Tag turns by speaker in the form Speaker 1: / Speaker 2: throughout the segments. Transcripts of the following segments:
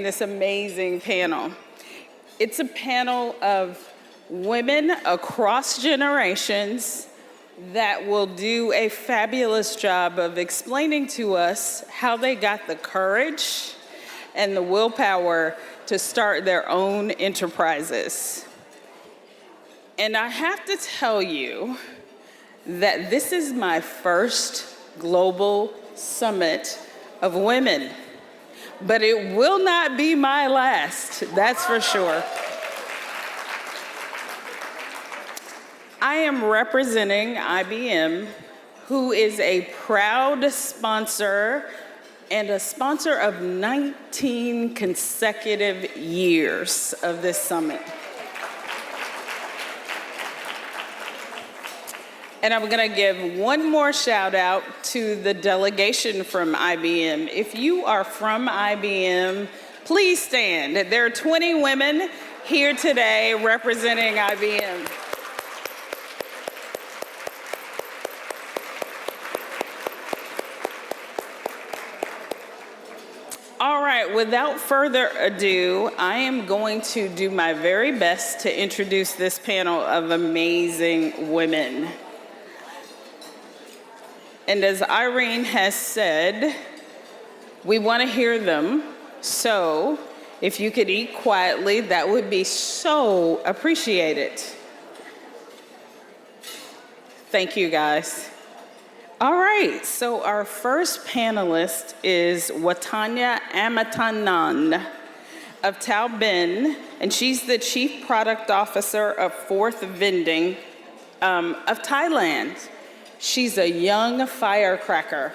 Speaker 1: This amazing panel. It's a panel of women across generations that will do a fabulous job of explaining to us how they got the courage and the willpower to start their own enterprises. And I have to tell you that this is my first global summit of women, but it will not be my last, that's for sure. I am representing IBM, who is a proud sponsor and a sponsor of 19 consecutive years of this summit. And I'm gonna give one more shout out to the delegation from IBM. If you are from IBM, please stand. There are 20 women here today representing IBM. All right, without further ado, I am going to do my very best to introduce this panel of amazing women. And as Irene has said, we want to hear them. So if you could eat quietly, that would be so appreciated. Thank you, guys. All right, so our first panelist is Watanya Amitanan of Taobin, and she's the Chief Product Officer of Fourth Vending of Thailand. She's a young firecracker.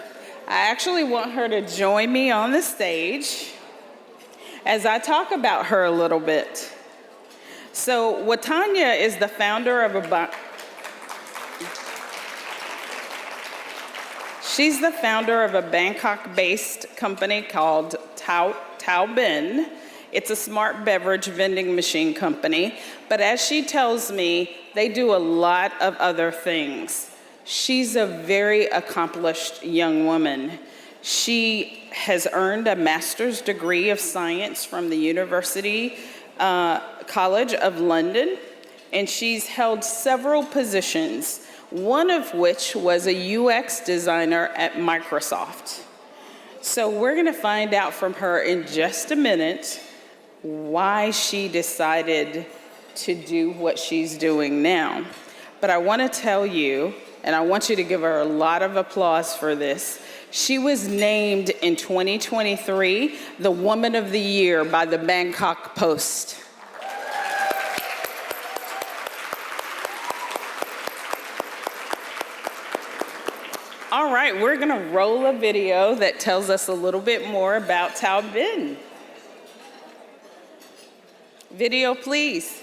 Speaker 1: I actually want her to join me on the stage as I talk about her a little bit. So Watanya is the founder of She's the founder of a Bangkok-based company called Taobin. It's a smart beverage vending machine company, but as she tells me, they do a lot of other things. She's a very accomplished young woman. She has earned a master's degree of science from the University College of London, and she's held several positions, one of which was a UX designer at Microsoft. So we're gonna find out from her in just a minute why she decided to do what she's doing now. But I wanna tell you, and I want you to give her a lot of applause for this, she was named in 2023 the Woman of the Year by the Bangkok Post. All right, we're gonna roll a video that tells us a little bit more about Taobin. Video, please.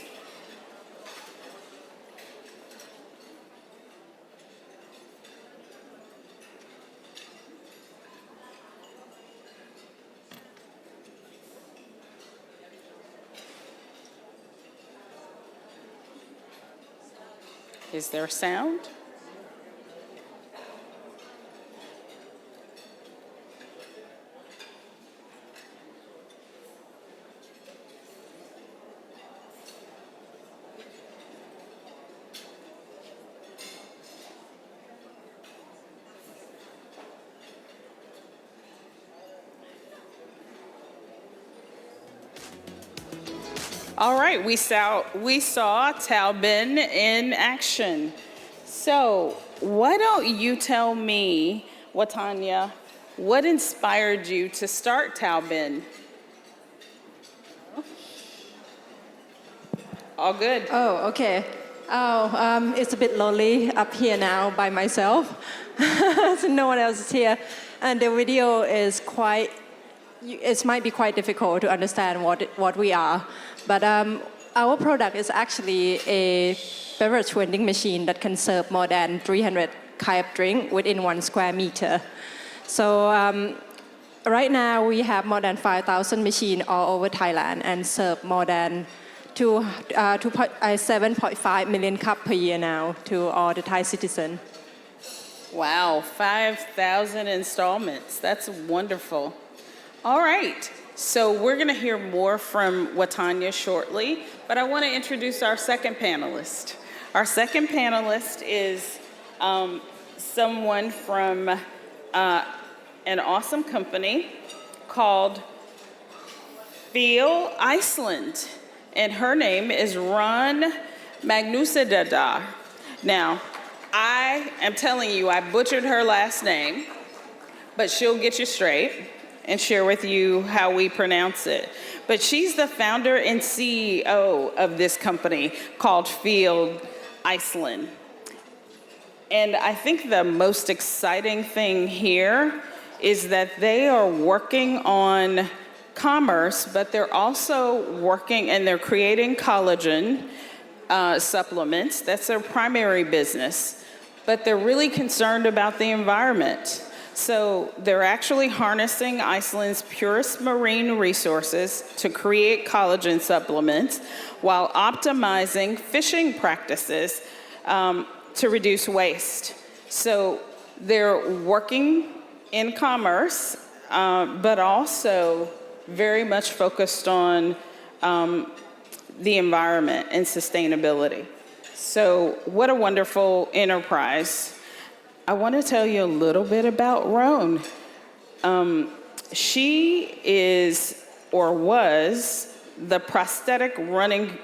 Speaker 1: Is there sound? All right, we saw Taobin in action. So why don't you tell me, Watanya, what inspired you to start Taobin? All good.
Speaker 2: Oh, okay. It's a bit lonely up here now by myself. So no one else is here. And the video is it might be quite difficult to understand what we are. But our product is actually a beverage vending machine that can serve more than 300 kind of drink within 1 square meter. So right now we have more than 5,000 machines all over Thailand and serve more than 7.5 million cups per year now to all the Thai citizens.
Speaker 1: Wow, 5,000 installments. That's wonderful. All right. So we're going to hear more from Watanya shortly, but I want to introduce our second panelist. Our second panelist is someone from an awesome company called Feel Iceland, and her name is Run Magnusadadar. Now, I am telling you, I butchered her last name, but she'll get you straight and share with you how we pronounce it. But she's the founder and CEO of this company called Feel Iceland. And I think the most exciting thing here is that they are working on commerce, but they're also working and they're creating collagen supplements. That's their primary business. But they're really concerned about the environment. So they're actually harnessing Iceland's purest marine resources to create collagen supplements while optimizing fishing practices to reduce waste. So they're working in commerce, but also very much focused on the environment and sustainability. So what a wonderful enterprise. I want to tell you a little bit about Roan. She is, or was, the prosthetic running,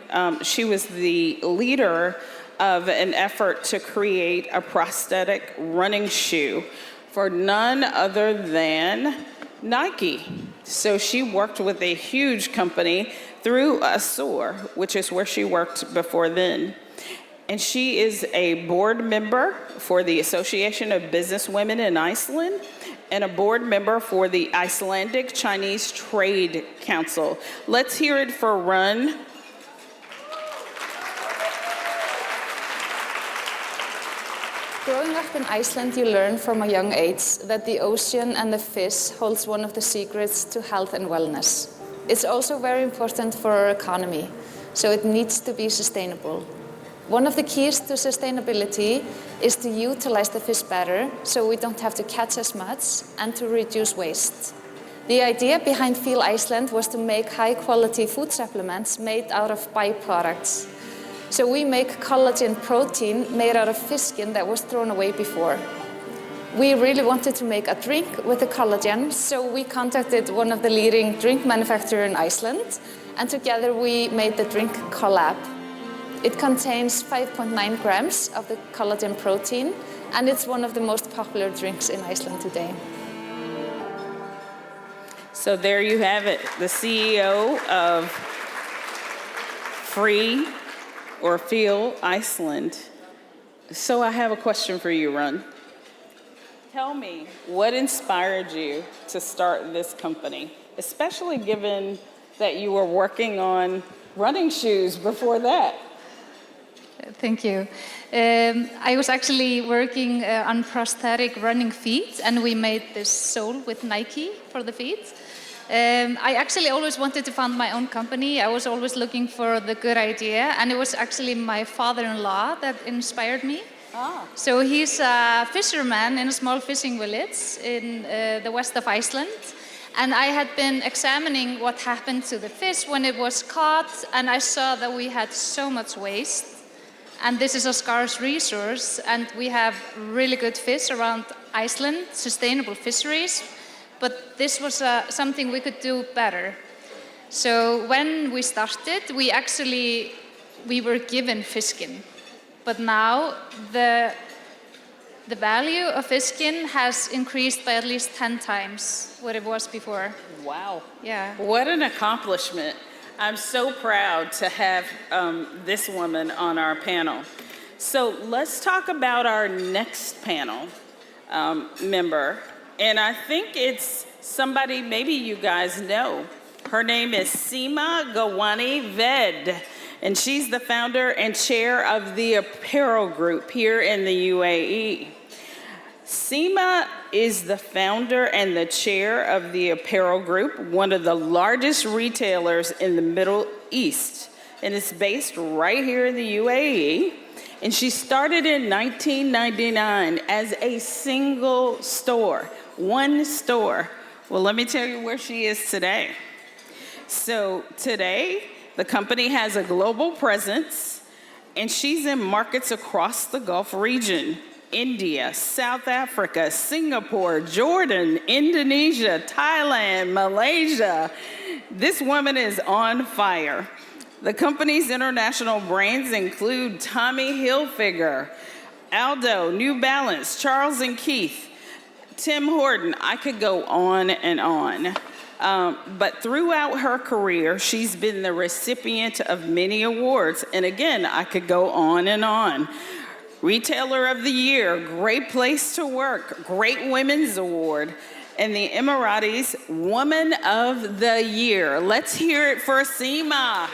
Speaker 1: she was the leader of an effort to create a prosthetic running shoe for none other than Nike. So she worked with a huge company through Assur, which is where she worked before then. And she is a board member for the Association of Businesswomen in Iceland and a board member for the Icelandic Chinese Trade Council. Let's hear it for Run.
Speaker 3: Growing up in Iceland, you learn from a young age that the ocean and the fish holds one of the secrets to health and wellness. It's also very important for our economy, so it needs to be sustainable. One of the keys to sustainability is to utilize the fish better so we don't have to catch as much and to reduce waste. The idea behind Feel Iceland was to make high-quality food supplements made out of byproducts. So we make collagen protein made out of fish skin that was thrown away before. We really wanted to make a drink with the collagen, so we contacted one of the leading drink manufacturers in Iceland, and together we made the drink Collab. It contains 5.9 grams of the collagen protein, and it's one of the most popular drinks in Iceland today.
Speaker 1: So there you have it, the CEO of Free or Feel Iceland. So I have a question for you, Run. Tell me, what inspired you to start this company, especially given that you were working on running shoes before that?
Speaker 4: Thank you. I was actually working on prosthetic running feet, and we made this sole with Nike for the feet. I actually always wanted to found my own company. I was always looking for the good idea, and it was actually my father-in-law that inspired me.
Speaker 1: Ah.
Speaker 4: So he's a fisherman in a small fishing village in the west of Iceland. And I had been examining what happened to the fish when it was caught, and I saw that we had so much waste. And this is a scarce resource, and we have really good fish around Iceland, sustainable fisheries, but this was something we could do better. So when we started, we were given fish skin, but now the value of fish skin has increased by at least 10 times what it was before.
Speaker 1: Wow.
Speaker 4: Yeah.
Speaker 1: What an accomplishment. I'm so proud to have this woman on our panel. So let's talk about our next panel member. And I think it's somebody maybe you guys know. Her name is Seema Gawani Ved, and she's the founder and chair of the Apparel Group here in the UAE. Seema is the founder and the chair of the Apparel Group, one of the largest retailers in the Middle East, and it's based right here in the UAE. And she started in 1999 as a single store, one store. Well, let me tell you where she is today. So today, the company has a global presence, and she's in markets across the Gulf region: India, South Africa, Singapore, Jordan, Indonesia, Thailand, Malaysia. This woman is on fire. The company's international brands include Tommy Hilfiger, Aldo, New Balance, Charles & Keith, Tim Horton. I could go on and on. But throughout her career, she's been the recipient of many awards. And again, I could go on and on. Retailer of the Year, Great Place to Work, Great Women's Award, and the Emiratis Woman of the Year. Let's hear it for Seema.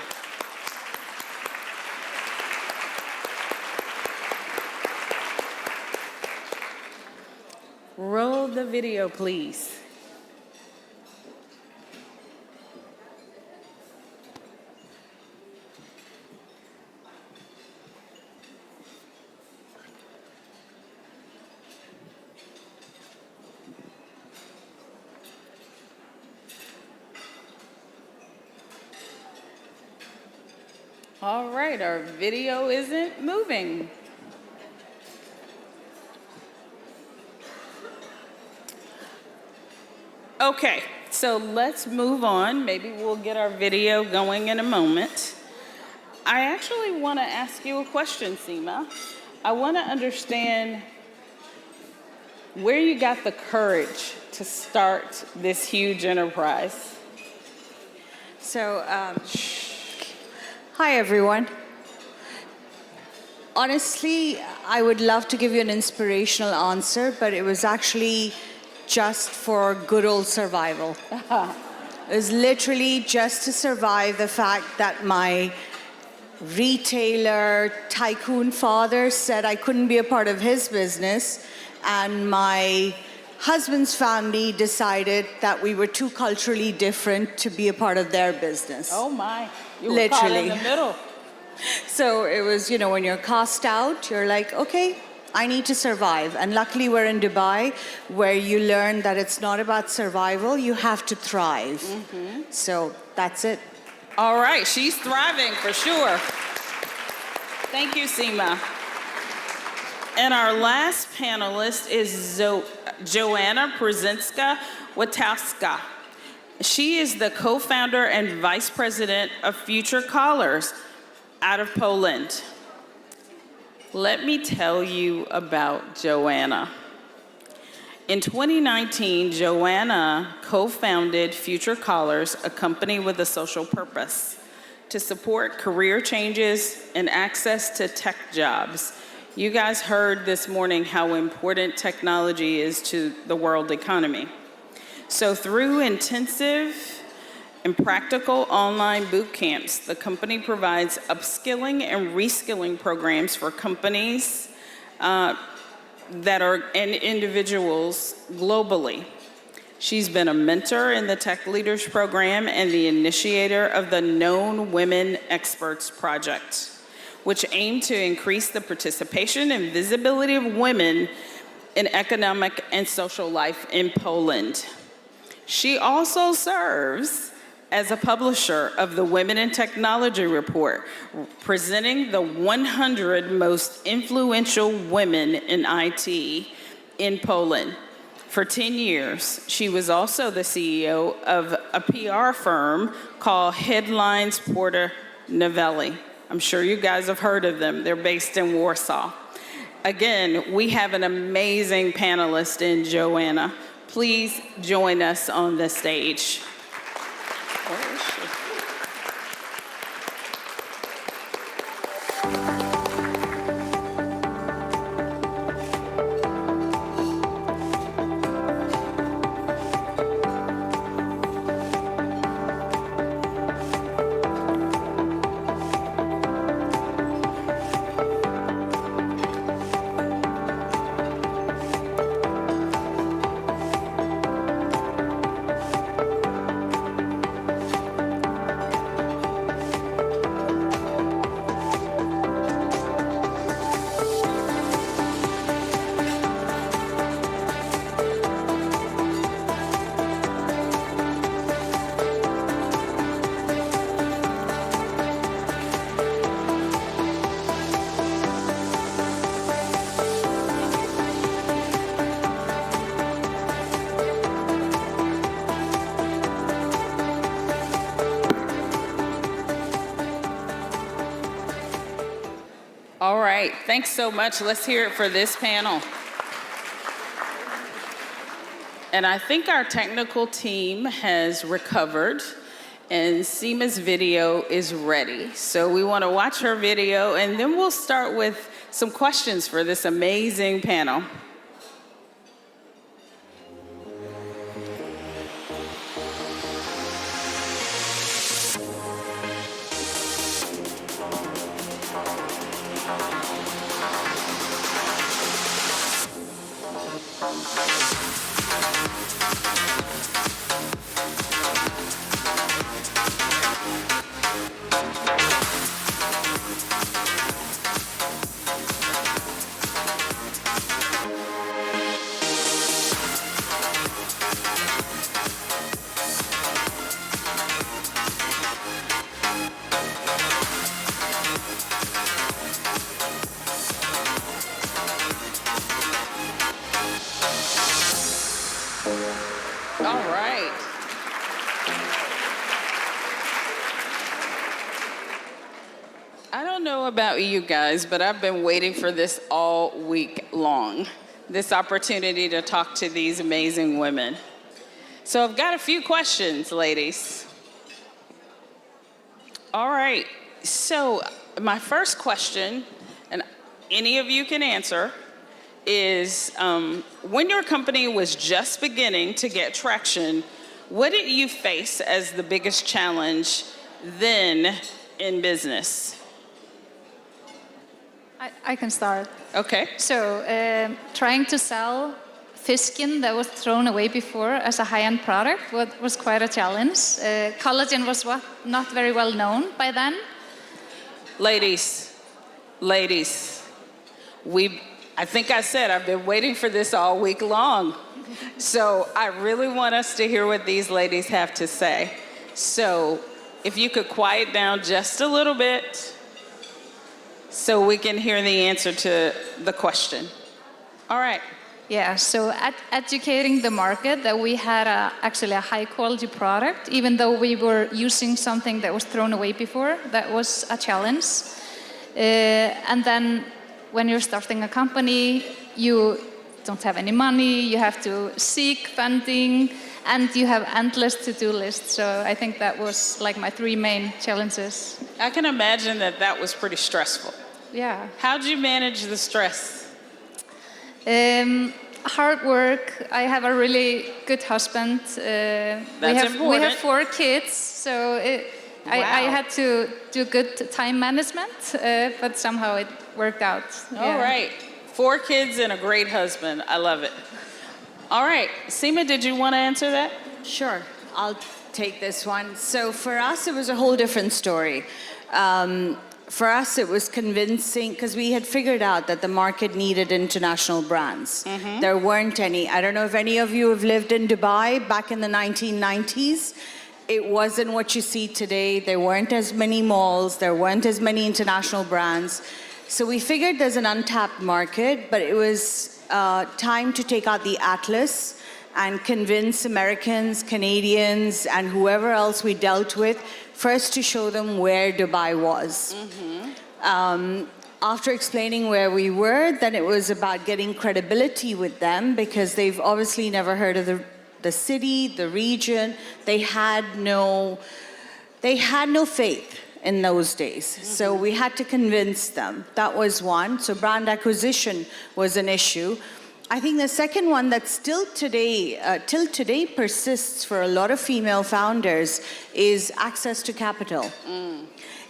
Speaker 1: Roll the video, please. All right, our video isn't moving. Okay, so let's move on. Maybe we'll get our video going in a moment. I actually want to ask you a question, Seema. I want to understand where you got the courage to start this huge enterprise.
Speaker 5: So, hi everyone. Honestly, I would love to give you an inspirational answer, but it was actually just for good old survival. It was literally just to survive the fact that my retailer tycoon father said I couldn't be a part of his business, and my husband's family decided that we were too culturally different to be a part of their business.
Speaker 1: Oh my, you were caught in
Speaker 5: Literally.
Speaker 1: the middle.
Speaker 5: So it was, you know, when you're cast out, you're like, okay, I need to survive. And luckily we're in Dubai, where you learn that it's not about survival, you have to thrive. So that's it.
Speaker 1: All right, she's thriving for sure. Thank you, Seema. And our last panelist is Joanna Przezinska-Witowska. She is the co-founder and vice president of Future Callers out of Poland. Let me tell you about Joanna. In 2019, Joanna co-founded Future Callers, a company with a social purpose to support career changes and access to tech jobs. You guys heard this morning how important technology is to the world economy. So through intensive and practical online boot camps, the company provides upskilling and reskilling programs for companies and individuals globally. She's been a mentor in the Tech Leaders Program and the initiator of the Known Women Experts Project, which aim to increase the participation and visibility of women in economic and social life in Poland. She also serves as a publisher of the Women in Technology Report, presenting the 100 most influential women in IT in Poland. For 10 years, she was also the CEO of a PR firm called Headlines Porter Novelli. I'm sure you guys have heard of them. They're based in Warsaw. Again, we have an amazing panelist in Joanna. Please join us on the stage. Where is she? right, thanks so much. Let's hear it for this panel. And I think our technical team has recovered, and Seema's video is ready. So we want to watch her video, and then we'll start with some questions for this amazing panel. All right. I don't know about you guys, but I've been waiting for this all week long, this opportunity to talk to these amazing women. So I've got a few questions, ladies. All right, so my first question, and any of you can answer, is when your company was just beginning to get traction, what did you face as the biggest challenge then in business?
Speaker 4: I can start.
Speaker 1: Okay.
Speaker 4: So, trying to sell fish skin that was thrown away before as a high-end product was quite a challenge. Collagen was not very well known by then.
Speaker 1: Ladies, I think I said I've been waiting for this all week long. So I really want us to hear what these ladies have to say. So if you could quiet down just a little bit so we can hear the answer to the question. All right.
Speaker 4: Yeah, so educating the market that we had actually a high-quality product, even though we were using something that was thrown away before, that was a challenge. And then when you're starting a company, you don't have any money, you have to seek funding, and you have endless to-do lists. So I think that was like my three main challenges.
Speaker 1: I can imagine that that was pretty stressful.
Speaker 4: Yeah.
Speaker 1: How'd you manage the stress?
Speaker 4: Hard work. I have a really good husband. We have 4 kids, so I had to do good time management, but somehow it worked out.
Speaker 1: All right. 4 kids and a great husband. I love it. All right. Seema, did you want to answer that?
Speaker 5: Sure, I'll take this one. So for us, it was a whole different story. For us, it was convincing, because we had figured out that the market needed international brands. Mm-hmm. There weren't any. I don't know if any of you have lived in Dubai back in the 1990s. It wasn't what you see today. There weren't as many malls. There weren't as many international brands. So we figured there's an untapped market, but it was time to take out the atlas and convince Americans, Canadians, and whoever else we dealt with, first to show them where Dubai was. Mm-hmm. After explaining where we were, then it was about getting credibility with them, because they've obviously never heard of the city, the region. They had no faith in those days. Mm-hmm. So we had to convince them. That was one. So brand acquisition was an issue. I think the second one that still today, till today persists for a lot of female founders is access to capital.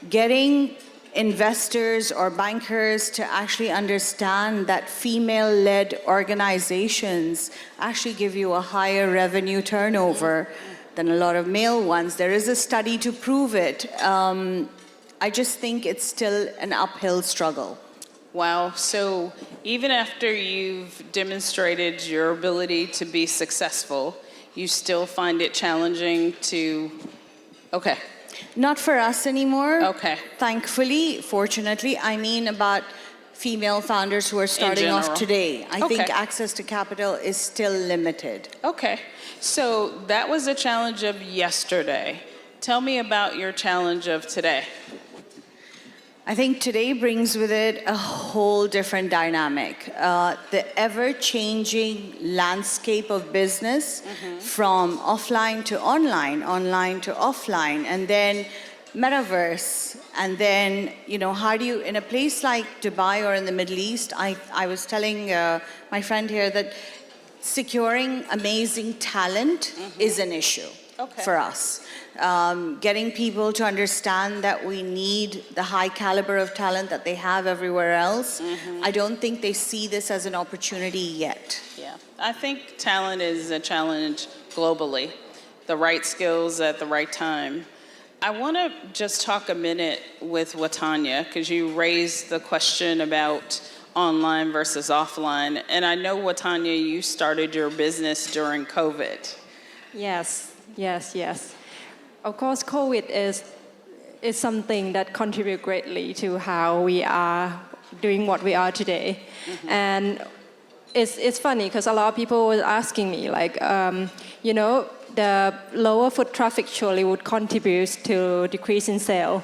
Speaker 5: Getting investors or bankers to actually understand that female-led organizations actually give you a higher revenue turnover than a lot of male ones. There is a study to prove it. I just think it's still an uphill struggle.
Speaker 1: Wow, so even after you've demonstrated your ability to be successful, you still find it challenging to, okay.
Speaker 5: Not for us anymore.
Speaker 1: Okay.
Speaker 5: Thankfully, fortunately, I mean about female founders who are starting off today. I think access to capital is still limited.
Speaker 1: Okay, so that was a challenge of yesterday. Tell me about your challenge of today.
Speaker 5: I think today brings with it a whole different dynamic. The ever-changing landscape of business from offline to online, online to offline, and then metaverse. And then, how do you, in a place like Dubai or in the Middle East, I was telling my friend here that securing amazing talent is an issue for us. Getting people to understand that we need the high caliber of talent that they have everywhere else. I don't think they see this as an opportunity yet.
Speaker 1: Yeah, I think talent is a challenge globally, the right skills at the right time. I want to just talk a minute with Watanya, because you raised the question about online versus offline. And I know, Watanya, you started your business during COVID.
Speaker 2: Yes. Of course, COVID is something that contributes greatly to how we are doing what we are today. And it's funny because a lot of people were asking me, like, the lower foot traffic surely would contribute to decrease in sale.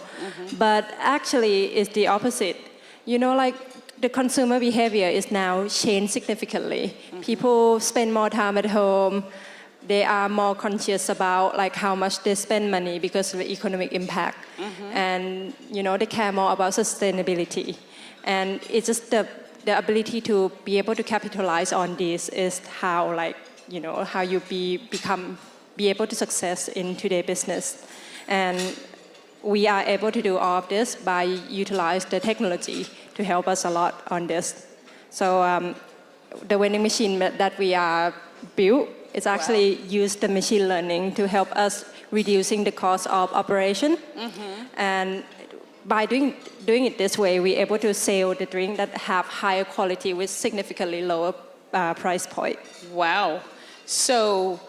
Speaker 2: But actually, it's the opposite. The consumer behavior is now changed significantly. People spend more time at home. They are more conscious about how much they spend money because of the economic impact. And, they care more about sustainability. And it's just the ability to be able to capitalize on this is how, how you be able to success in today's business. And we are able to do all of this by utilize the technology to help us a lot on this. So the vending machine that we are built, it's actually used the machine learning to help us reducing the cost of operation. And by doing it this way, we're able to sell the drink that have higher quality with significantly lower price point.
Speaker 1: Wow. So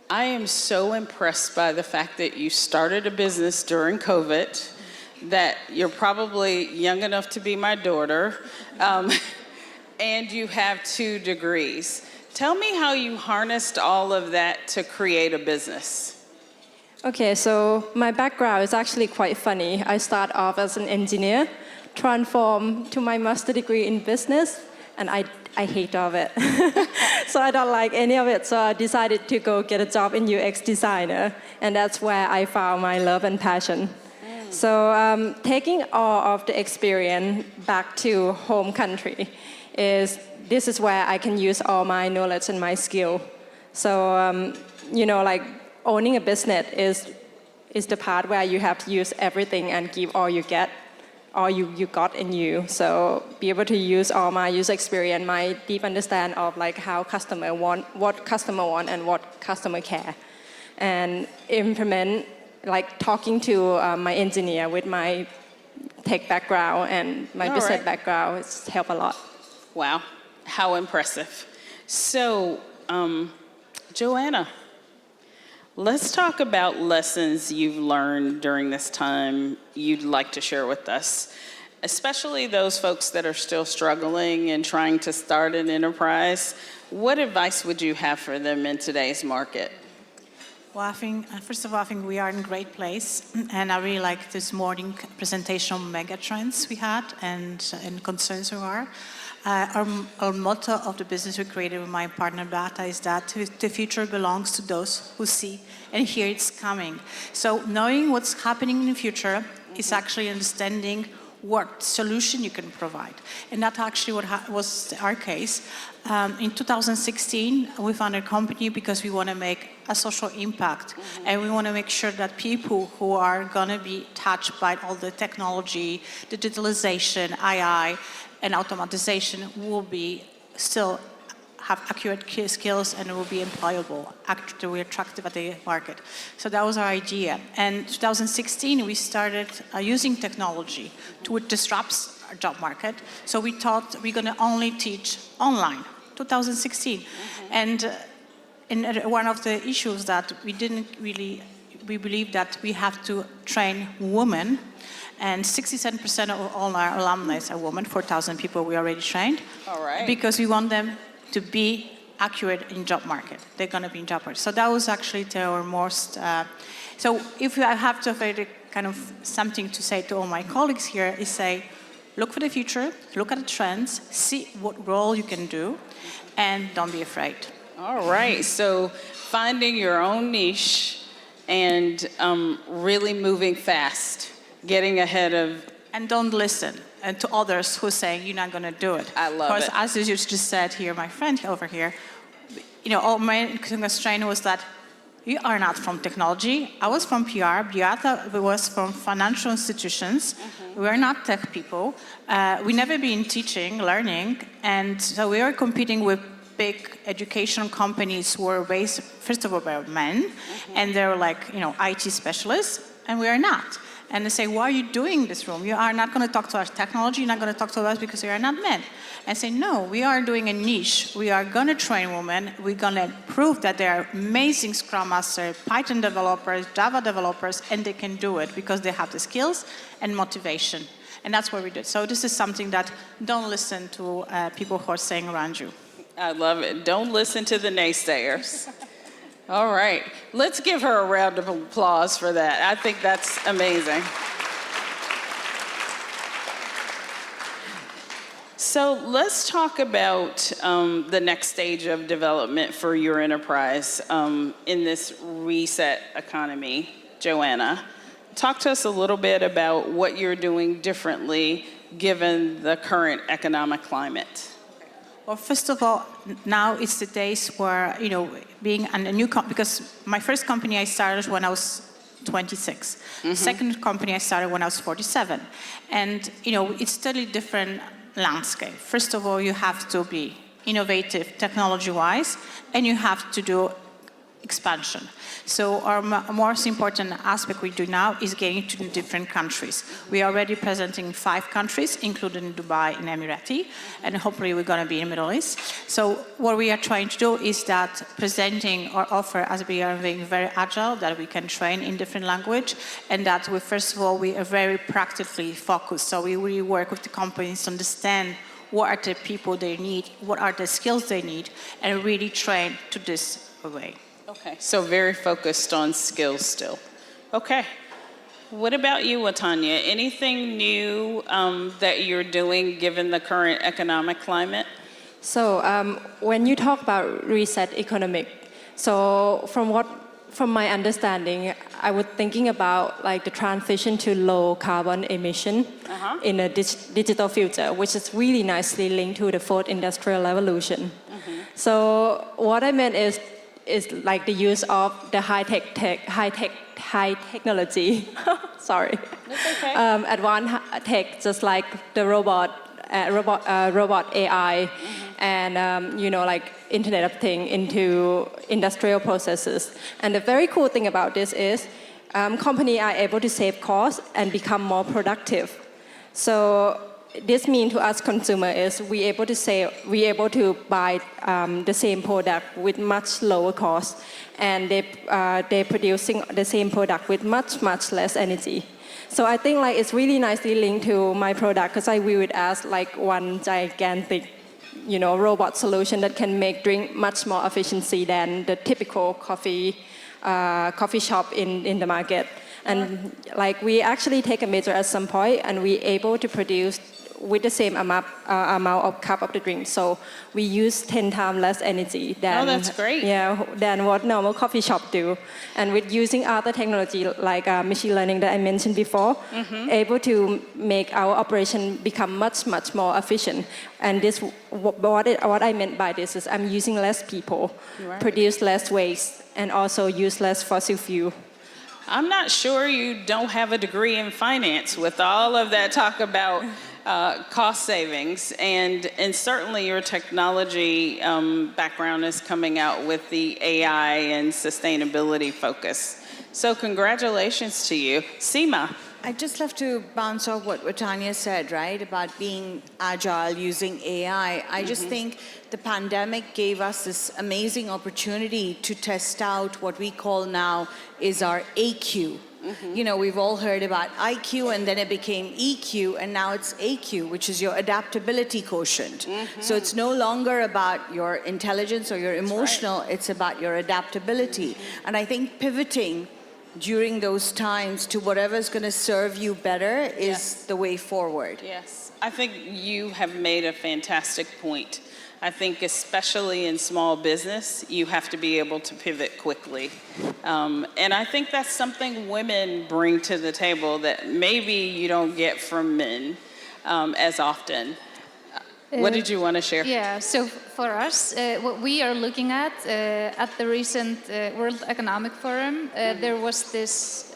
Speaker 1: I am so impressed by the fact that you started a business during COVID, that you're probably young enough to be my daughter, and you have 2 degrees. Tell me how you harnessed all of that to create a business.
Speaker 2: Okay, so my background is actually quite funny. I started off as an engineer, transformed to my master's degree in business, and I hate all of it. So I don't like any of it, so I decided to go get a job in UX designer, and that's where I found my love and passion. So taking all of the experience back to home country this is where I can use all my knowledge and my skill. So, owning a business is the part where you have to use everything and give all you get, all you got in you. So be able to use all my user experience, my deep understand of how customer want, what customer want and what customer care. And implement, talking to my engineer with my tech background and my business background, it's helped a lot.
Speaker 1: Wow. How impressive. So, Joanna, let's talk about lessons you've learned during this time you'd like to share with us, especially those folks that are still struggling and trying to start an enterprise. What advice would you have for them in today's market?
Speaker 6: Well, first of all, I think we are in a great place, and I really like this morning presentation on mega trends we had and concerns we are. Our motto of the business we created with my partner Beata is that the future belongs to those who see and hear it's coming. So knowing what's happening in the future is actually understanding what solution you can provide. And that actually was our case. In 2016, we founded a company because we want to make a social impact. And we want to make sure that people who are going to be touched by all the technology, digitalization, AI, and automatization will be still have accurate skills and will be employable, actually attractive at the market. So that was our idea. And 2016, we started using technology to disrupt our job market. So we thought we're going to only teach online, 2016. And one of the issues that we believe that we have to train women, and 67% of all our alumni are women, 4,000 people we already trained.
Speaker 1: All right.
Speaker 6: Because we want them to be accurate in job market. They're going to be in job market. So that was actually our most So if I have to very kind of something to say to all my colleagues here is say, look for the future, look at the trends, see what role you can do, and don't be afraid.
Speaker 1: All right, so finding your own niche and really moving fast, getting ahead of.
Speaker 6: And don't listen to others who say you're not going to do it.
Speaker 1: I love
Speaker 6: because
Speaker 1: it.
Speaker 6: As you just said here, my friend over here, all my constraint was that you are not from technology. I was from PR. Beata was from financial institutions. We are not tech people. We never been teaching, learning, and so we are competing with big education companies who are based, first of all, by men, and they're like, IT specialists, and we are not. And they say, why are you doing this room? You are not going to talk to us technology, you're not going to talk to us because you are not men. And I say, no, we are doing a niche. We are going to train women. We're going to prove that they are amazing Scrum Masters, Python developers, Java developers, and they can do it because they have the skills and motivation. And that's what we did. So this is something that don't listen to people who are saying around you.
Speaker 1: I love it. Don't listen to the naysayers. All right, let's give her a round of applause for that. I think that's amazing. So let's talk about the next stage of development for your enterprise in this reset economy. Joanna, talk to us a little bit about what you're doing differently given the current economic climate.
Speaker 6: Well, first of all, now it's the days where, being a new company, because my first company I started when I was 26. Second company I started when I was 47. And, it's totally different landscape. First of all, you have to be innovative technology-wise, and you have to do expansion. So our most important aspect we do now is getting to different countries. We are already present in 5 countries, including Dubai and Emirati, and hopefully we're going to be in the Middle East. So what we are trying to do is that presenting our offer as we are being very agile, that we can train in different language, and that we, first of all, we are very practically focused. So we really work with the companies to understand what are the people they need, what are the skills they need, and really train to this way.
Speaker 1: Okay, so very focused on skills still. Okay. What about you, Watanya? Anything new that you're doing given the current economic climate?
Speaker 2: So when you talk about reset economic, so from my understanding, I was thinking about like the transition to low carbon emission in a digital future, which is really nicely linked to the 4th industrial revolution. So what I meant is like the use of the high technology. Sorry.
Speaker 1: That's okay.
Speaker 2: Advanced tech, just like the robot AI, and like Internet of Things into industrial processes. And the very cool thing about this is companies are able to save costs and become more productive. So this means to us consumers is we able to buy the same product with much lower cost, and they're producing the same product with much less energy. So I think like it's really nicely linked to my product because I view it as like one gigantic, robot solution that can make drink much more efficiency than the typical coffee shop in the market. And like we actually take a measure at some point, and we able to produce with the same amount of cup of the drink. So we use 10 times less energy than
Speaker 1: that's great.
Speaker 2: than what normal coffee shop do. And with using other technology like machine learning that I mentioned before, able to make our operation become much more efficient. And this what I meant by this is I'm using less people, produce less waste, and also use less fossil fuel.
Speaker 1: I'm not sure you don't have a degree in finance with all of that talk about cost savings, and certainly your technology background is coming out with the AI and sustainability focus. So congratulations to you. Seema.
Speaker 5: I'd just love to bounce off what Tanya said, right, about being agile, using AI. I just think the pandemic gave us this amazing opportunity to test out what we call now is our AQ. We've all heard about IQ, and then it became EQ, and now it's AQ, which is your adaptability quotient. So it's no longer about your intelligence or your emotional, it's about your adaptability. And I think pivoting during those times to whatever's going to serve you better is
Speaker 1: Yes.
Speaker 5: the way forward.
Speaker 1: Yes, I think you have made a fantastic point. I think especially in small business, you have to be able to pivot quickly. And I think that's something women bring to the table that maybe you don't get from men as often. What did you want to share?
Speaker 4: Yeah, so for us, what we are looking at the recent World Economic Forum, there was this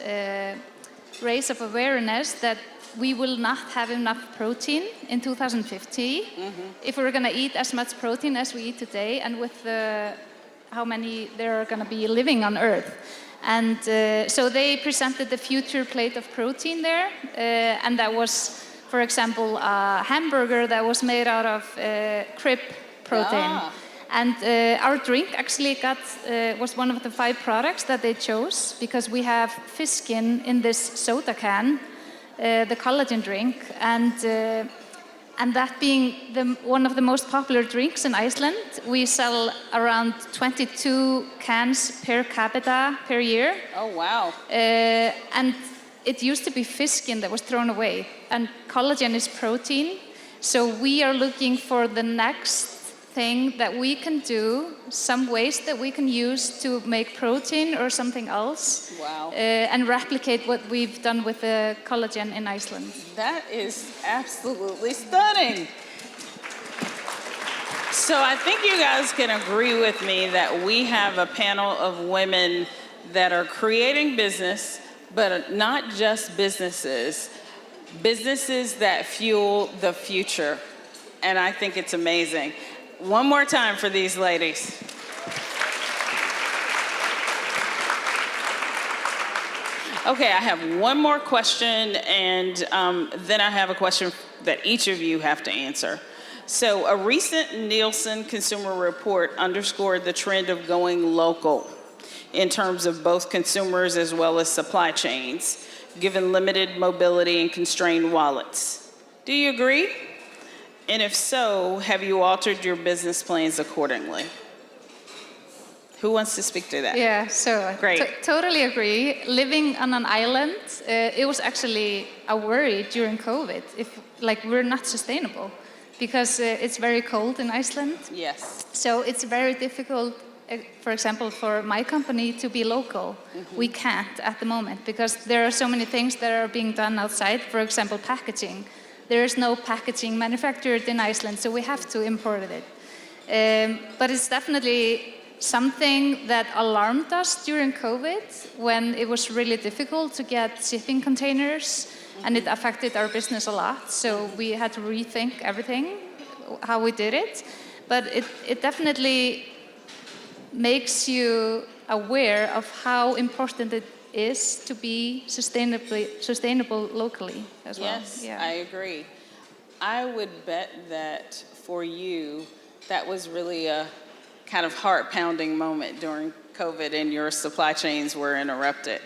Speaker 4: raise of awareness that we will not have enough protein in 2050 if we're going to eat as much protein as we eat today, and with how many there are going to be living on Earth. And so they presented the future plate of protein there, and that was, for example, a hamburger that was made out of kripp protein.
Speaker 1: Ah.
Speaker 4: And our drink actually was one of the 5 products that they chose, because we have fish skin in this soda can, the collagen drink, and that being one of the most popular drinks in Iceland, we sell around 22 cans per capita per year.
Speaker 1: Oh, wow.
Speaker 4: And it used to be fish skin that was thrown away, and collagen is protein. So we are looking for the next thing that we can do, some waste that we can use to make protein or something else.
Speaker 1: Wow.
Speaker 4: And replicate what we've done with the collagen in Iceland.
Speaker 1: That is absolutely stunning. So I think you guys can agree with me that we have a panel of women that are creating business, but not just businesses that fuel the future. And I think it's amazing. One more time for these ladies. Okay, I have one more question, and then I have a question that each of you have to answer. So a recent Nielsen consumer report underscored the trend of going local in terms of both consumers as well as supply chains, given limited mobility and constrained wallets. Do you agree? And if so, have you altered your business plans accordingly? Who wants to speak to that?
Speaker 4: Yeah, so
Speaker 1: Great.
Speaker 4: Totally agree. Living on an island, it was actually a worry during COVID if we're not sustainable, because it's very cold in Iceland.
Speaker 1: Yes.
Speaker 4: So it's very difficult, for example, for my company to be local. We can't at the moment because there are so many things that are being done outside. For example, packaging. There is no packaging manufactured in Iceland, so we have to import it. But it's definitely something that alarmed us during COVID when it was really difficult to get shipping containers, and it affected our business a lot. So we had to rethink everything, how we did it. But it definitely makes you aware of how important it is to be sustainable locally as well.
Speaker 1: Yes,
Speaker 4: Yeah.
Speaker 1: I agree. I would bet that for you, that was really a kind of heart-pounding moment during COVID and your supply chains were interrupted.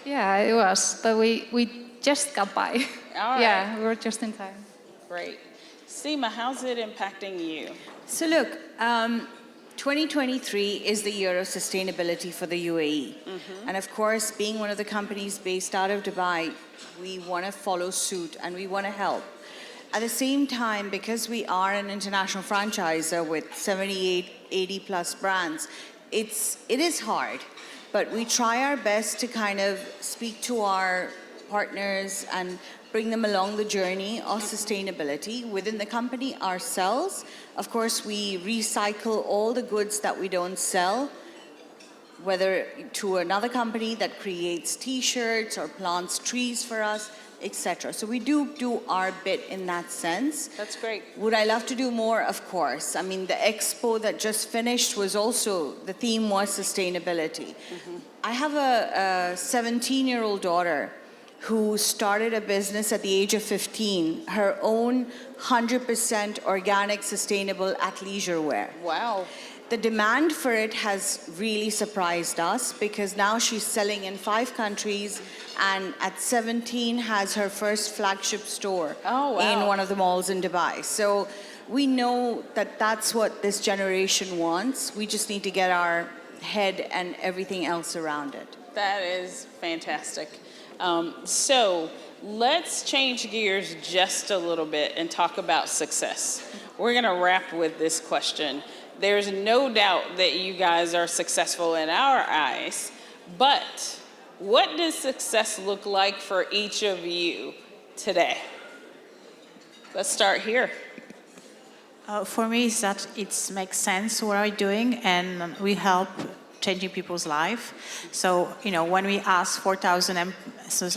Speaker 4: Yeah, it was, but we just got by.
Speaker 1: All right.
Speaker 4: Yeah, we were just in time.
Speaker 1: Great. Seema, how's it impacting you?
Speaker 5: So look, 2023 is the year of sustainability for the UAE. And of course, being one of the companies based out of Dubai, we want to follow suit and we want to help. At the same time, because we are an international franchisor with 78, 80 plus brands, it is hard. But we try our best to kind of speak to our partners and bring them along the journey of sustainability within the company ourselves. Of course, we recycle all the goods that we don't sell, whether to another company that creates T-shirts or plants trees for us, etc. So we do our bit in that sense.
Speaker 1: That's great.
Speaker 5: Would I love to do more? Of course. I mean, the expo that just finished was also, the theme was sustainability. I have a 17-year-old daughter who started a business at the age of 15, her own 100% organic, sustainable athleisure wear.
Speaker 1: Wow.
Speaker 5: The demand for it has really surprised us because now she's selling in 5 countries and at 17 has her first flagship store in one of the malls in Dubai. So we know that that's what this generation wants. We just need to get our head and everything else around it.
Speaker 1: That is fantastic. So let's change gears just a little bit and talk about success. We're going to wrap with this question. There's no doubt that you guys are successful in our eyes, but what does success look like for each of you today? Let's start here.
Speaker 6: For me, is that it makes sense what I'm doing, and we help changing people's life. So, when we ask 4,000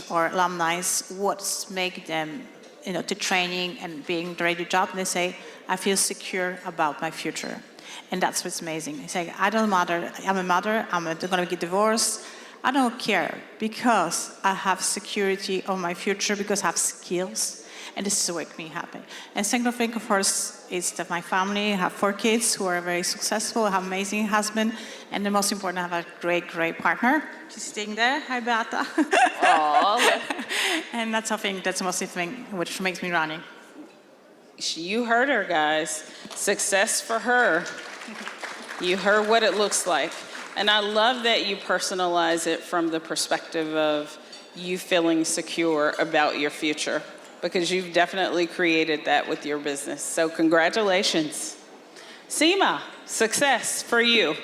Speaker 6: or alumni what's make them, to training and being ready to job, they say, I feel secure about my future. And that's what's amazing. They say, I don't matter, I'm a mother, I'm going to get divorced. I don't care because I have security of my future, because I have skills. And this is what makes me happy. And second thing, of course, is that my family, I have 4 kids who are very successful, I have an amazing husband, and the most important, I have a great, great partner. She's sitting there. Hi, Beata. And that's something, that's the most thing which makes me running.
Speaker 1: You heard her, guys. Success for her. You heard what it looks like. And I love that you personalize it from the perspective of you feeling secure about your future, because you've definitely created that with your business. So congratulations. Seema, success for you.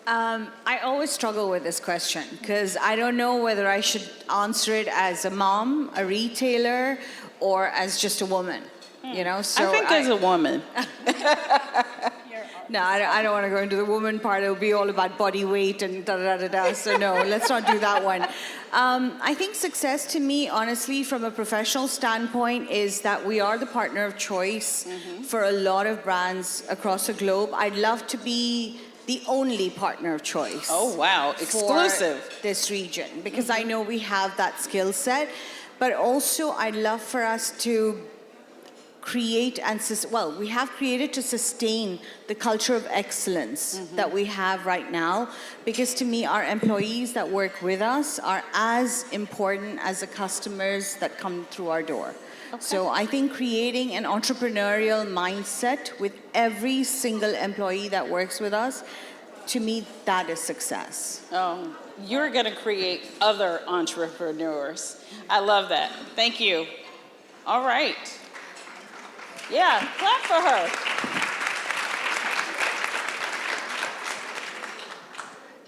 Speaker 5: I always struggle with this question because I don't know whether I should answer it as a mom, a retailer, or as just a woman. So
Speaker 1: I think as a woman.
Speaker 5: No, I don't want to go into the woman part. It'll be all about body weight and da-da-da-da. So no, let's not do that one. I think success to me, honestly, from a professional standpoint, is that we are the partner of choice for a lot of brands across the globe. I'd love to be the only partner of choice.
Speaker 1: Oh, wow. Exclusive.
Speaker 5: For this region, because I know we have that skill set. But also, I'd love for us to create we have created to sustain the culture of excellence that we have right now, because to me our employees that work with us are as important as the customers that come through our door. So I think creating an entrepreneurial mindset with every single employee that works with us, to me that is success.
Speaker 1: Oh, you're going to create other entrepreneurs. I love that. Thank you. All right. Yeah, clap for her.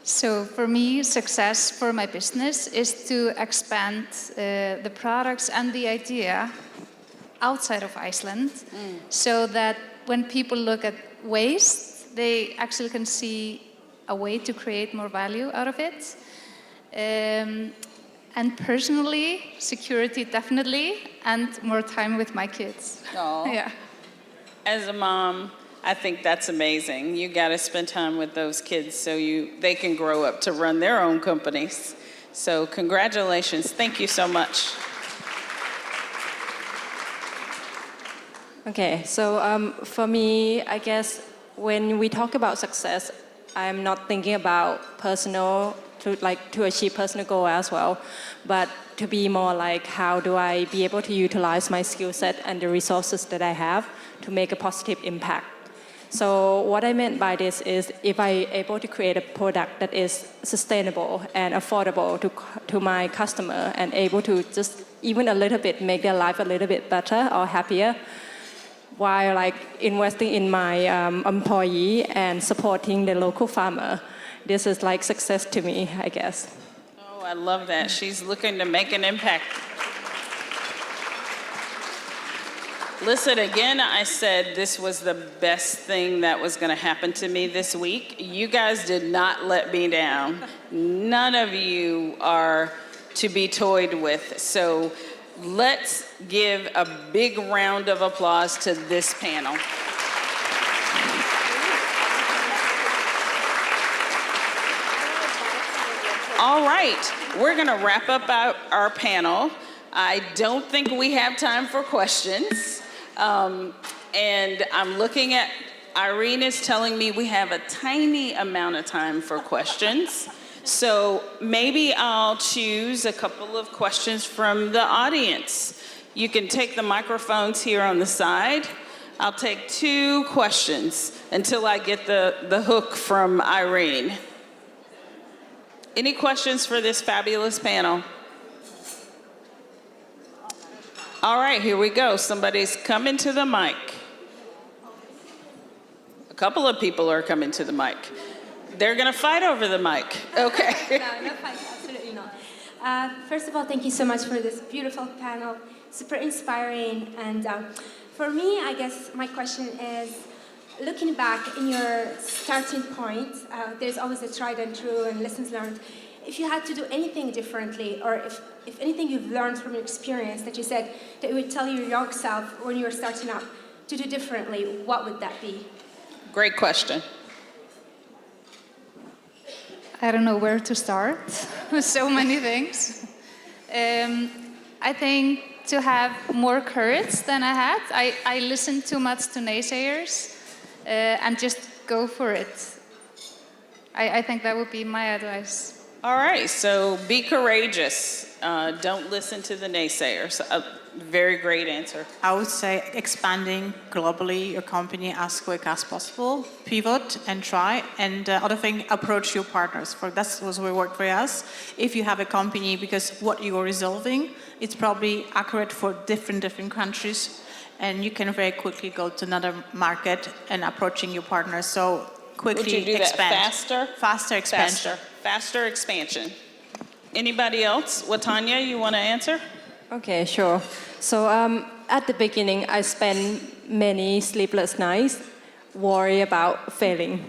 Speaker 4: So for me, success for my business is to expand the products and the idea outside of Iceland, so that when people look at waste, they actually can see a way to create more value out of it. And personally, security definitely, and more time with my kids.
Speaker 1: Aw.
Speaker 4: Yeah.
Speaker 1: As a mom, I think that's amazing. You got to spend time with those kids so they can grow up to run their own companies. So congratulations. Thank you so much.
Speaker 2: Okay, so for me, I guess when we talk about success, I'm not thinking about personal, to achieve personal goal as well, but to be more like, how do I be able to utilize my skill set and the resources that I have to make a positive impact. So what I meant by this is, if I'm able to create a product that is sustainable and affordable to my customer, and able to just even a little bit make their life a little bit better or happier, while investing in my employee and supporting the local farmer, this is success to me, I guess.
Speaker 1: Oh, I love that. She's looking to make an impact. Listen, again, I said this was the best thing that was going to happen to me this week. You guys did not let me down. None of you are to be toyed with. So let's give a big round of applause to this panel. All right, we're going to wrap up our panel. I don't think we have time for questions. And I'm looking at, Irene is telling me we have a tiny amount of time for questions. So maybe I'll choose a couple of questions from the audience. You can take the microphones here on the side. I'll take 2 questions until I get the hook from Irene. Any questions for this fabulous panel? All right, here we go. Somebody's coming to the mic. A couple of people are coming to the mic. They're going to fight over the mic. Okay.
Speaker 7: No fight, absolutely not. First of all, thank you so much for this beautiful panel. Super inspiring. And for me, I guess my question is, looking back in your starting point, there's always a tried and true and lessons learned. If you had to do anything differently, or if anything you've learned from your experience that you said that you would tell your young self when you were starting up to do differently, what would that be?
Speaker 1: Great question.
Speaker 4: I don't know where to start. So many things. I think to have more courage than I had. I listened too much to naysayers and just go for it. I think that would be my advice.
Speaker 1: All right, so be courageous. Don't listen to the naysayers. A very great answer.
Speaker 6: I would say expanding globally your company as quick as possible, pivot and try. And other thing, approach your partners. That's what worked for us. If you have a company, because what you are resolving, it's probably accurate for different countries, and you can very quickly go to another market and approaching your partners. So quickly
Speaker 1: Would you do
Speaker 6: expand.
Speaker 1: that faster?
Speaker 6: Faster expansion.
Speaker 1: Faster expansion. Anybody else? Watanya, you want to answer?
Speaker 2: Okay, sure. So at the beginning, I spent many sleepless nights worry about failing.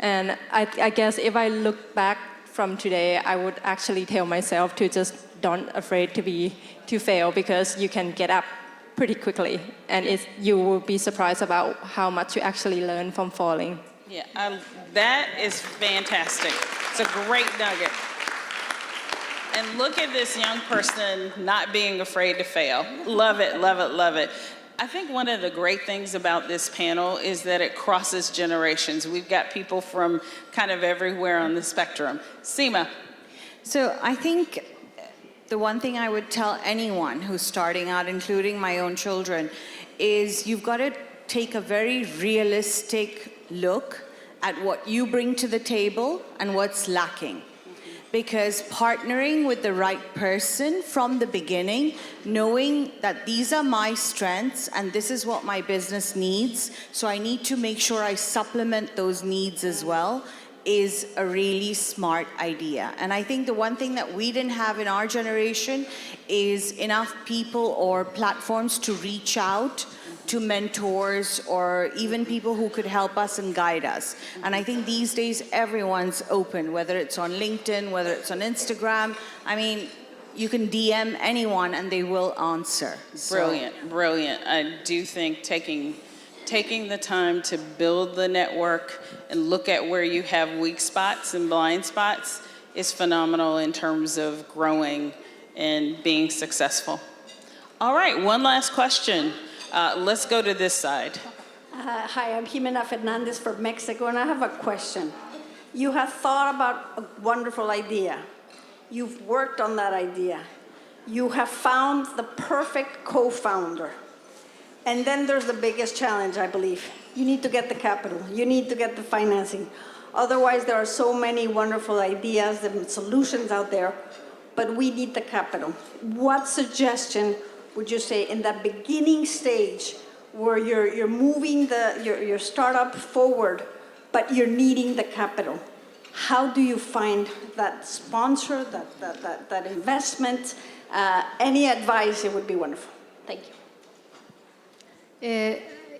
Speaker 2: And I guess if I look back from today, I would actually tell myself to just don't afraid to fail, because you can get up pretty quickly, and you will be surprised about how much you actually learn from falling.
Speaker 1: Yeah, that is fantastic. It's a great nugget. And look at this young person not being afraid to fail. Love it, love it, love it. I think one of the great things about this panel is that it crosses generations. We've got people from kind of everywhere on the spectrum. Seema.
Speaker 5: So I think the one thing I would tell anyone who's starting out, including my own children, is you've got to take a very realistic look at what you bring to the table and what's lacking. Because partnering with the right person from the beginning, knowing that these are my strengths and this is what my business needs, so I need to make sure I supplement those needs as well, is a really smart idea. And I think the one thing that we didn't have in our generation is enough people or platforms to reach out to mentors or even people who could help us and guide us. And I think these days everyone's open, whether it's on LinkedIn, whether it's on Instagram. I mean, you can DM anyone and they will answer.
Speaker 1: Brilliant, brilliant. I do think taking the time to build the network and look at where you have weak spots and blind spots is phenomenal in terms of growing and being successful. All right, one last question. Let's go to this side.
Speaker 8: Hi, I'm Jimena Fernandez from Mexico, and I have a question. You have thought about a wonderful idea. You've worked on that idea. You have found the perfect co-founder. And then there's the biggest challenge, I believe. You need to get the capital. You need to get the financing. Otherwise, there are so many wonderful ideas and solutions out there, but we need the capital. What suggestion would you say in that beginning stage where you're moving your startup forward, but you're needing the capital? How do you find that sponsor, that investment? Any advice, it would be wonderful. Thank you.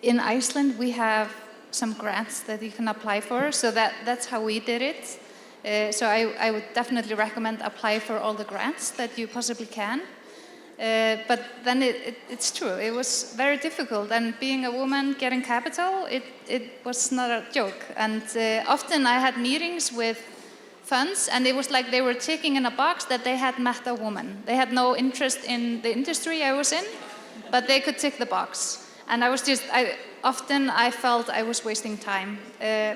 Speaker 4: In Iceland, we have some grants that you can apply for, so that's how we did it. So I would definitely recommend apply for all the grants that you possibly can. But then it's true, it was very difficult, and being a woman getting capital, it was not a joke. And often I had meetings with funds, and it was like they were ticking in a box that they had met a woman. They had no interest in the industry I was in, but they could tick the box. And I was often I felt I was wasting time.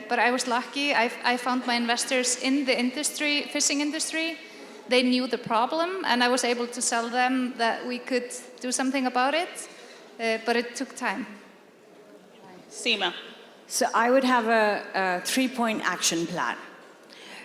Speaker 4: But I was lucky, I found my investors in the industry, fishing industry. They knew the problem, and I was able to sell them that we could do something about it, but it took time.
Speaker 1: Seema.
Speaker 5: So I would have a 3-point action plan.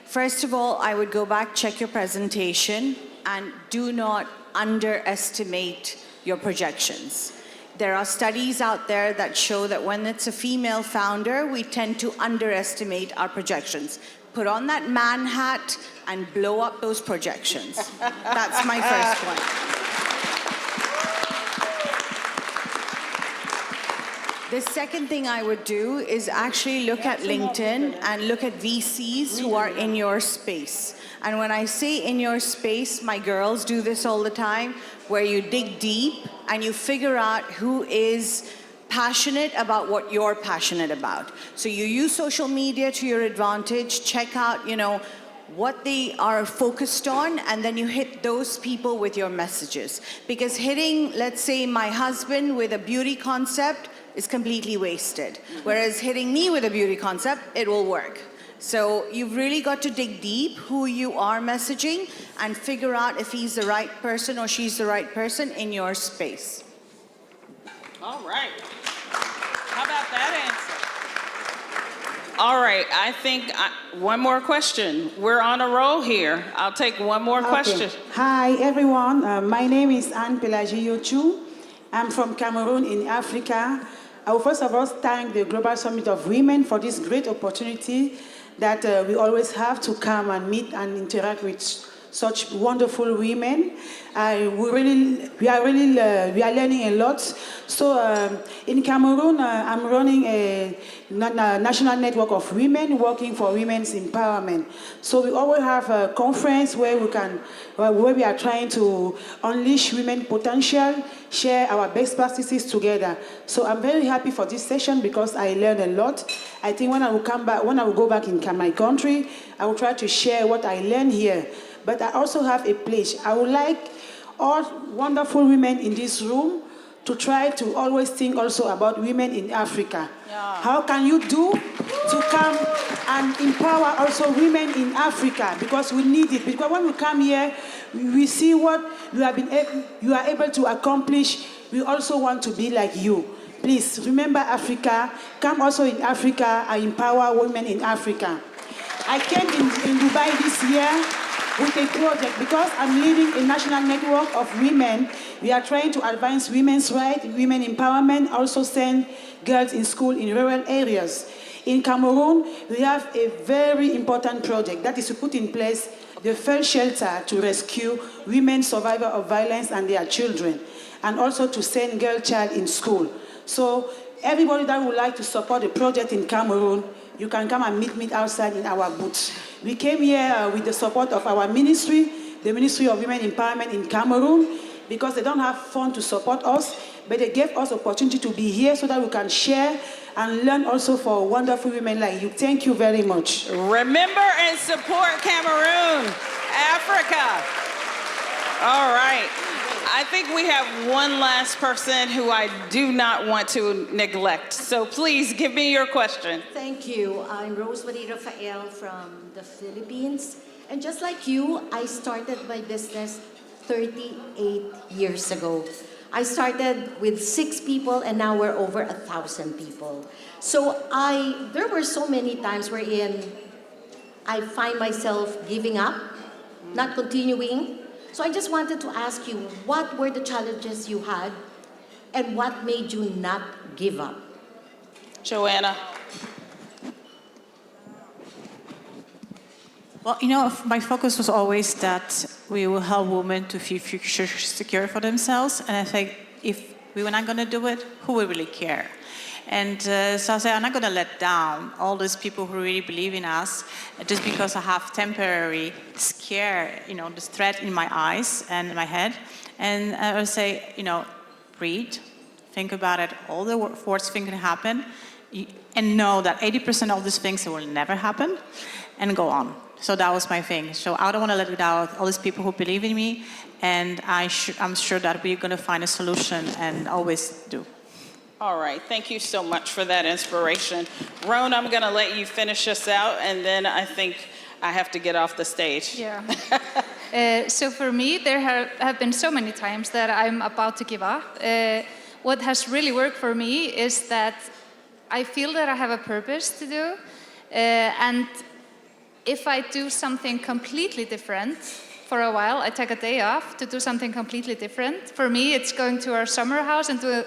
Speaker 5: First of all, I would go back, check your presentation, and do not underestimate your projections. There are studies out there that show that when it's a female founder, we tend to underestimate our projections. Put on that man hat and blow up those projections. That's my first point. The second thing I would do is actually look at LinkedIn and look at VCs who are in your space. And when I say in your space, my girls do this all the time, where you dig deep and you figure out who is passionate about what you're passionate about. So you use social media to your advantage, check out, what they are focused on, and then you hit those people with your messages. Because hitting, let's say, my husband with a beauty concept is completely wasted. Whereas hitting me with a beauty concept, it will work. So you've really got to dig deep who you are messaging and figure out if he's the right person or she's the right person in your space.
Speaker 1: All right. How about that answer? All right, I think one more question. We're on a roll here. I'll take one more question.
Speaker 9: Hi, everyone. My name is Anne Pelagie Yochu. I'm from Cameroon in Africa. I will first of all thank the Global Summit of Women for this great opportunity that we always have to come and meet and interact with such wonderful women. We are learning a lot. So in Cameroon, I'm running a national network of women working for women's empowerment. So we always have a conference where we are trying to unleash women potential, share our best practices together. So I'm very happy for this session because I learned a lot. I think when I will go back in my country, I will try to share what I learned here. But I also have a pledge. I would like all wonderful women in this room to try to always think also about women in Africa. Yeah. How can you do to come and empower also women in Africa? Because we need it. Because when we come here, we see what you are able to accomplish. We also want to be like you. Please remember Africa. Come also in Africa and empower women in Africa. I came in Dubai this year with a project because I'm leading a national network of women. We are trying to advance women's rights, women empowerment, also send girls in school in rural areas. In Cameroon, we have a very important project that is to put in place the first shelter to rescue women survivors of violence and their children, and also to send girl child in school. So everybody that would like to support the project in Cameroon, you can come and meet me outside in our booth. We came here with the support of our ministry, the Ministry of Women Empowerment in Cameroon, because they don't have funds to support us, but they gave us opportunity to be here so that we can share and learn also for wonderful women like you. Thank you very much.
Speaker 1: Remember and support Cameroon, Africa. All right. I think we have one last person who I do not want to neglect. So please give me your question.
Speaker 10: Thank you. I'm Rosemary Rafael from the Philippines. And just like you, I started my business 38 years ago. I started with 6 people and now we're over 1,000 people. So there were so many times wherein I find myself giving up, not continuing. So I just wanted to ask you, what were the challenges you had and what made you not give up?
Speaker 1: Joanna.
Speaker 6: Well, my focus was always that we will help women to feel future secure for themselves. And I think if we were not going to do it, who would really care? And so I said, I'm not going to let down all those people who really believe in us just because I have temporary scare, this threat in my eyes and in my head. And I would say, breathe, think about it, all the worst things can happen, and know that 80% of these things will never happen, and go on. So that was my thing. So I don't want to let down all these people who believe in me, and I'm sure that we're going to find a solution, and always do.
Speaker 1: All right, thank you so much for that inspiration. Roan, I'm gonna let you finish us out, and then I think I have to get off the stage.
Speaker 4: Yeah. So for me, there have been so many times that I'm about to give up. What has really worked for me is that I feel that I have a purpose to do, and if I do something completely different for a while, I take a day off to do something completely different. For me, it's going to our summer house and to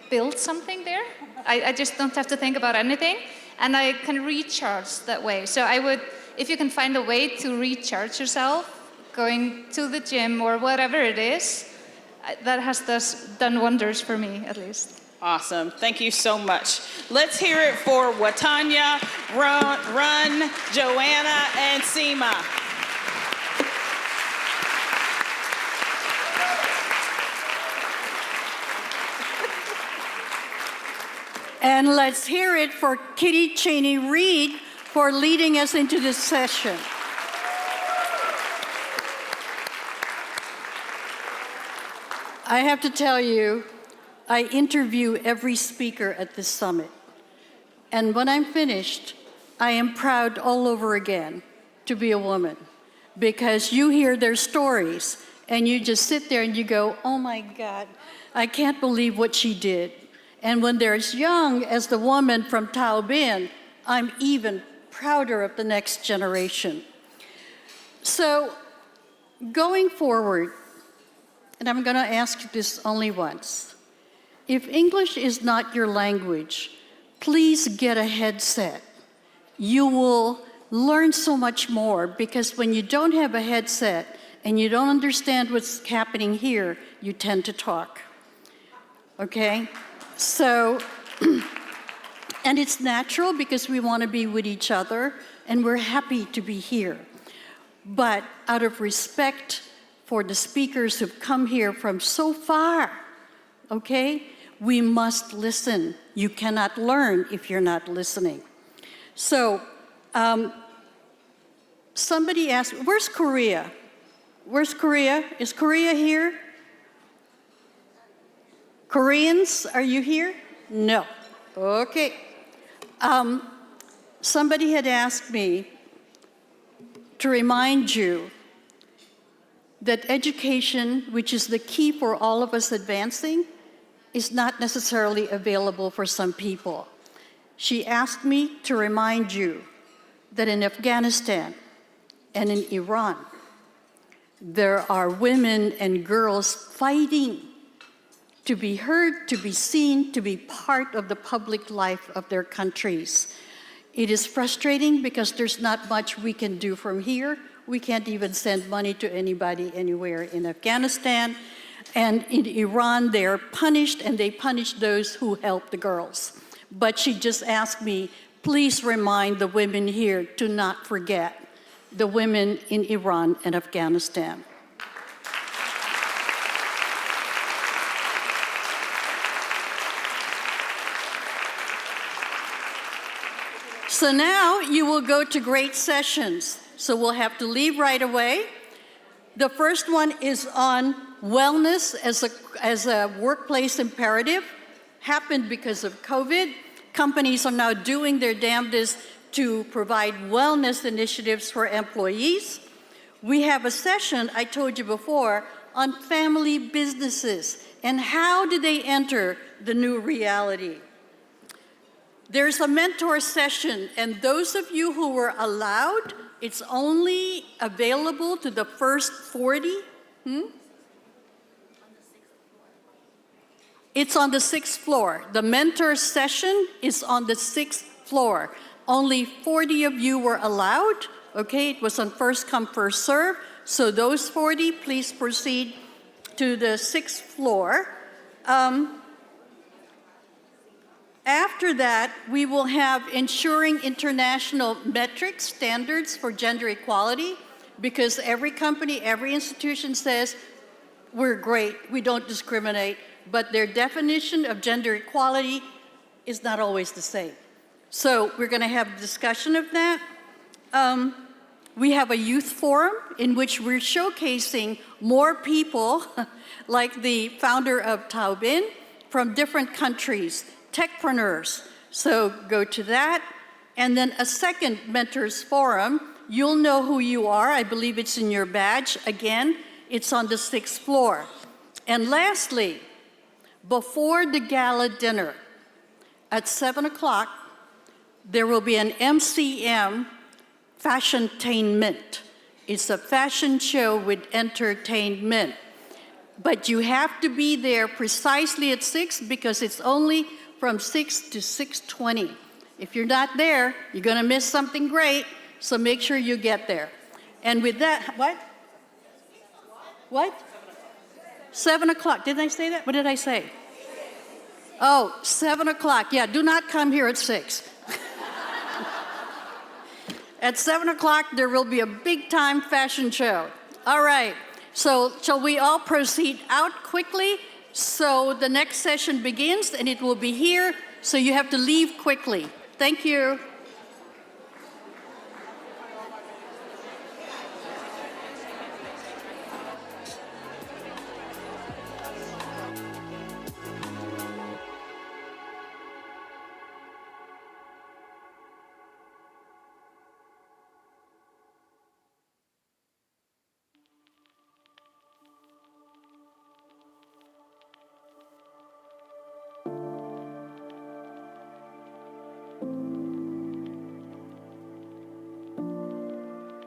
Speaker 4: build something there. I just don't have to think about anything, and I can recharge that way. So I would, if you can find a way to recharge yourself, going to the gym or whatever it is, that has done wonders for me, at least.
Speaker 1: Awesome. Thank you so much. Let's hear it for Watanya, Run, Joanna, and Seema.
Speaker 11: And let's hear it for Kitty Cheney Reed for leading us into this session. I have to tell you, I interview every speaker at this summit. And when I'm finished, I am proud all over again to be a woman, because you hear their stories and you just sit there and you go, oh my God, I can't believe what she did. And when they're as young as the woman from Thao Binh, I'm even prouder of the next generation. So going forward, and I'm going to ask you this only once. If English is not your language, please get a headset. You will learn so much more, because when you don't have a headset and you don't understand what's happening here, you tend to talk. Okay? So, and it's natural because we want to be with each other and we're happy to be here. But out of respect for the speakers who've come here from so far, okay, we must listen. You cannot learn if you're not listening. So, somebody asked, where's Korea? Where's Korea? Is Korea here? Koreans, are you here? No. Okay. Somebody had asked me to remind you that education, which is the key for all of us advancing, is not necessarily available for some people. She asked me to remind you that in Afghanistan and in Iran, there are women and girls fighting to be heard, to be seen, to be part of the public life of their countries. It is frustrating because there's not much we can do from here. We can't even send money to anybody anywhere in Afghanistan. And in Iran, they're punished, and they punish those who help the girls. But she just asked me, please remind the women here to not forget the women in Iran and Afghanistan. So now you will go to great sessions. So we'll have to leave right away. The first one is on wellness as a workplace imperative. Happened because of COVID. Companies are now doing their damnedest to provide wellness initiatives for employees. We have a session, I told you before, on family businesses and how do they enter the new reality. There's a mentor session, and those of you who were allowed, it's only available to the first 40. It's on the 6th floor. The mentor session is on the 6th floor. Only 40 of you were allowed, okay? It was on first come, first serve. So those 40, please proceed to the 6th floor. After that, we will have ensuring international metrics, standards for gender equality, because every company, every institution says, we're great, we don't discriminate, but their definition of gender equality is not always the same. So we're gonna have a discussion of that. We have a youth forum in which we're showcasing more people, like the founder of Thao Binh, from different countries, techpreneurs. So go to that. And then a second mentors forum. You'll know who you are. I believe it's in your badge. Again, it's on the 6th floor. And lastly, before the gala dinner at 7 o'clock, there will be an MCM fashiontainment. It's a fashion show with entertainment. But you have to be there precisely at 6 because it's only from 6 to 6:20. If you're not there, you're going to miss something great, so make sure you get there. And with that, what? What? 7 o'clock. Didn't I say that? What did I say? Oh, 7 o'clock. Yeah, do not come here at 6. At 7 o'clock, there will be a big-time fashion show. All right. So shall we all proceed out quickly? So the next session begins, and it will be here, so you have to leave quickly. Thank you.